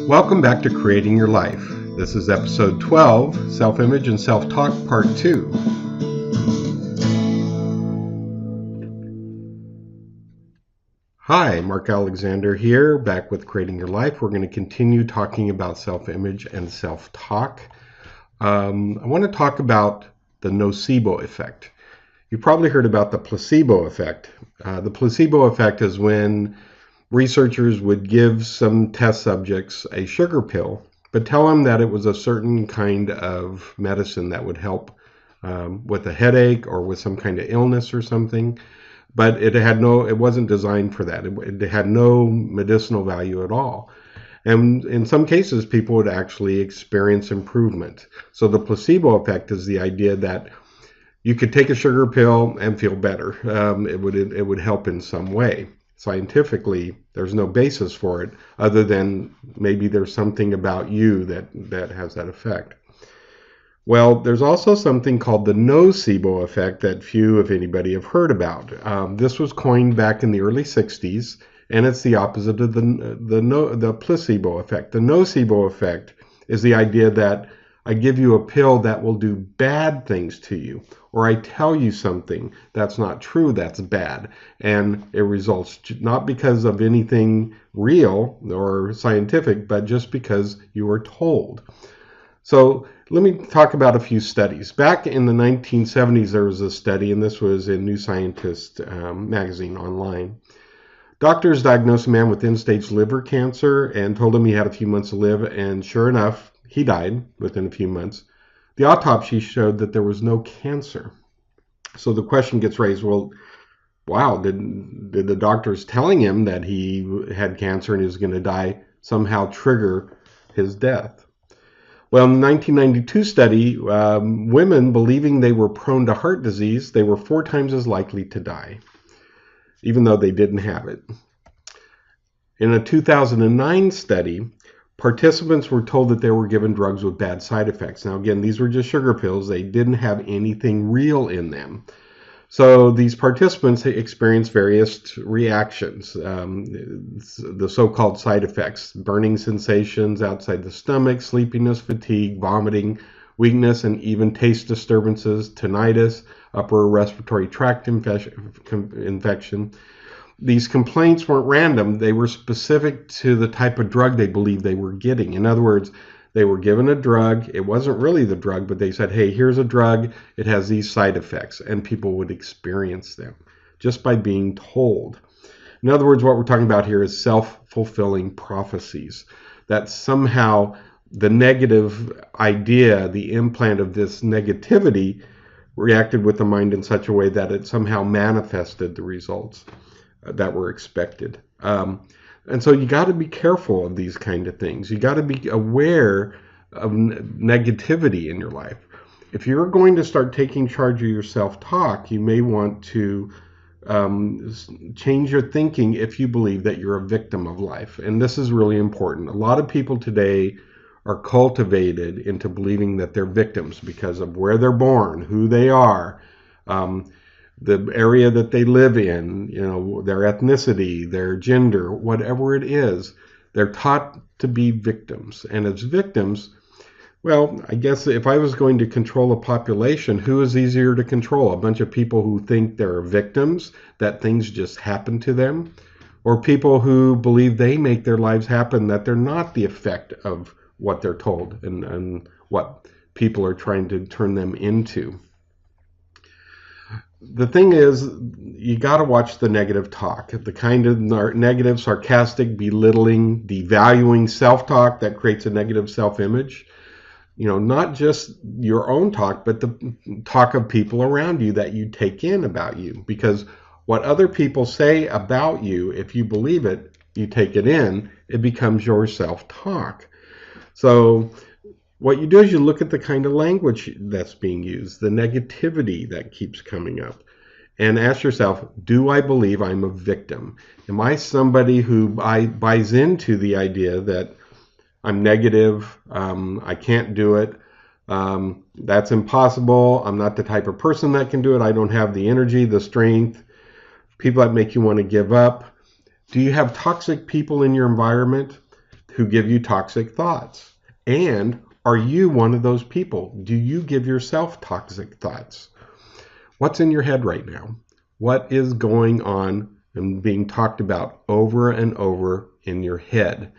Welcome back to Creating Your Life. This is episode 12, Self-Image and Self-Talk, Part 2. Hi, Mark Alexander here, back with Creating Your Life. We're going to continue talking about self-image and self-talk. I want to talk about the Nocebo Effect. You've probably heard about the placebo effect. The placebo effect is when researchers would give some test subjects a sugar pill, but tell them that it was a certain kind of medicine that would help with a headache or with some kind of illness or something. But it wasn't designed for that. It had no medicinal value at all. And in some cases, people would actually experience improvement. So the placebo effect is the idea that you could take a sugar pill and feel better. It would help in some way. Scientifically, there's no basis for it other than maybe there's something about you that has that effect. Well, there's also something called the nocebo effect that few, if anybody, have heard about. This was coined back in the early 60s, and it's the opposite of the placebo effect. The nocebo effect is the idea that I give you a pill that will do bad things to you, or I tell you something that's not true, that's bad, and it results not because of anything real or scientific, but just because you were told. So let me talk about a few studies. Back in the 1970s, there was a study, and this was in New Scientist magazine online. Doctors diagnosed a man with end-stage liver cancer and told him he had a few months to live, and sure enough, he died within a few months. The autopsy showed that there was no cancer. So the question gets raised, well, wow, did the doctors telling him that he had cancer and he was going to die somehow trigger his death? Well, in the 1992 study, women believing they were prone to heart disease, they were 4 times as likely to die, even though they didn't have it. In a 2009 study, participants were told that they were given drugs with bad side effects. Now, again, these were just sugar pills. They didn't have anything real in them. So these participants experienced various reactions, the so-called side effects: burning sensations outside the stomach, sleepiness, fatigue, vomiting, weakness, and even taste disturbances, tinnitus, upper respiratory tract infection. These complaints weren't random. They were specific to the type of drug they believed they were getting. In other words, they were given a drug. It wasn't really the drug, but they said, hey, here's a drug. It has these side effects, and people would experience them just by being told. In other words, what we're talking about here is self-fulfilling prophecies, that somehow the negative idea, the implant of this negativity, reacted with the mind in such a way that it somehow manifested the results that were expected. And so you got to be careful of these kind of things. You got to be aware of negativity in your life. If you're going to start taking charge of your self-talk, you may want to change your thinking if you believe that you're a victim of life. And this is really important. A lot of people today are cultivated into believing that they're victims because of where they're born, who they are, the area that they live in, their ethnicity, their gender, whatever it is. They're taught to be victims. And as victims, well, I guess if I was going to control a population, who is easier to control? A bunch of people who think they're victims, that things just happen to them? Or people who believe they make their lives happen, that they're not the effect of what they're told and what people are trying to turn them into? The thing is, you got to watch the negative talk, the kind of negative, sarcastic, belittling, devaluing self-talk that creates a negative self-image. Not just your own talk, but the talk of people around you that you take in about you. Because what other people say about you, if you believe it, you take it in, it becomes your self-talk. So what you do is you look at the kind of language that's being used, the negativity that keeps coming up, and ask yourself, do I believe I'm a victim? Am I somebody who buys into the idea that I'm negative, I can't do it, that's impossible, I'm not the type of person that can do it, I don't have the energy, the strength, people that make you want to give up? Do you have toxic people in your environment who give you toxic thoughts? And are you one of those people? Do you give yourself toxic thoughts? What's in your head right now? What is going on and being talked about over and over in your head?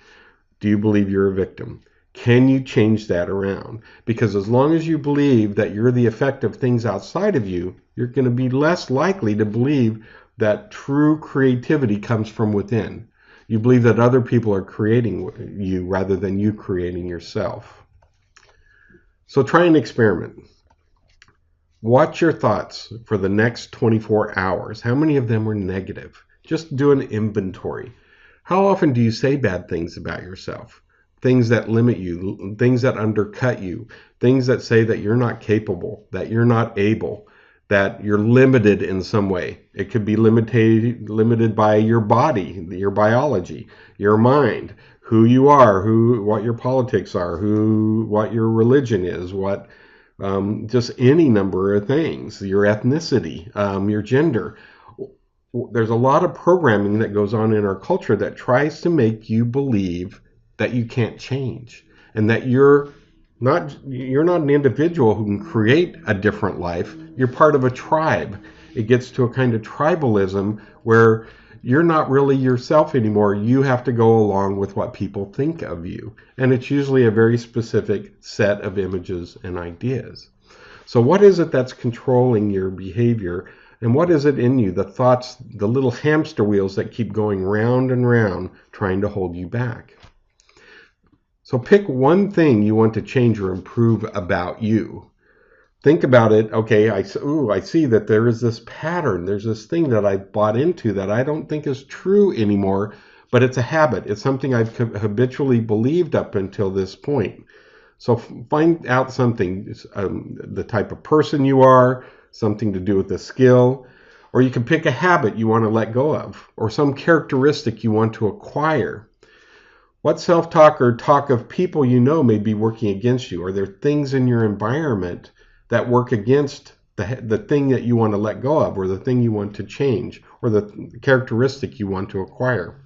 Do you believe you're a victim? Can you change that around? Because as long as you believe that you're the effect of things outside of you, you're going to be less likely to believe that true creativity comes from within. You believe that other people are creating you rather than you creating yourself. So try an experiment. Watch your thoughts for the next 24 hours. How many of them were negative? Just do an inventory. How often do you say bad things about yourself? Things that limit you, things that undercut you, things that say that you're not capable, that you're not able, that you're limited in some way. It could be limited by your body, your biology, your mind, who you are, what your politics are, what your religion is, just any number of things, your ethnicity, your gender. There's a lot of programming that goes on in our culture that tries to make you believe that you can't change and that you're not an individual who can create a different life. You're part of a tribe. It gets to a kind of tribalism where you're not really yourself anymore. You have to go along with what people think of you. And it's usually a very specific set of images and ideas. So what is it that's controlling your behavior? And what is it in you, the thoughts, the little hamster wheels that keep going round and round, trying to hold you back? So pick one thing you want to change or improve about you. Think about it. Okay, I see that there is this pattern. There's this thing that I bought into that I don't think is true anymore, but it's a habit. It's something I've habitually believed up until this point. So find out something, the type of person you are, something to do with a skill, or you can pick a habit you want to let go of, or some characteristic you want to acquire. What self-talk or talk of people you know may be working against you? Are there things in your environment that work against the thing that you want to let go of, or the thing you want to change, or the characteristic you want to acquire?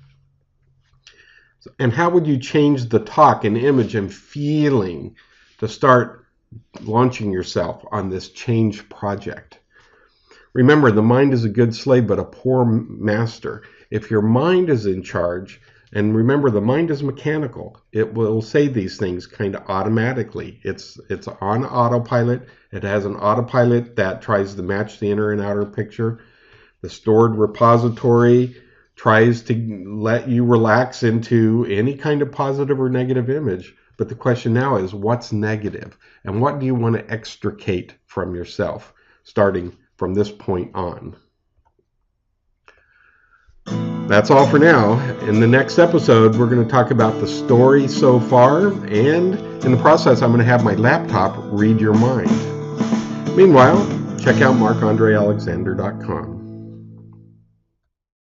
And how would you change the talk and image and feeling to start launching yourself on this change project? Remember, the mind is a good slave, but a poor master. If your mind is in charge, and remember, the mind is mechanical. It will say these things kind of automatically. It's on autopilot. It has an autopilot that tries to match the inner and outer picture. The stored repository tries to let you relax into any kind of positive or negative image. But the question now is, what's negative? And what do you want to extricate from yourself, starting from this point on? That's all for now. In the next episode, we're going to talk about the story so far, and in the process, I'm going to have my laptop read your mind. Meanwhile, check out marcandrealexander.com.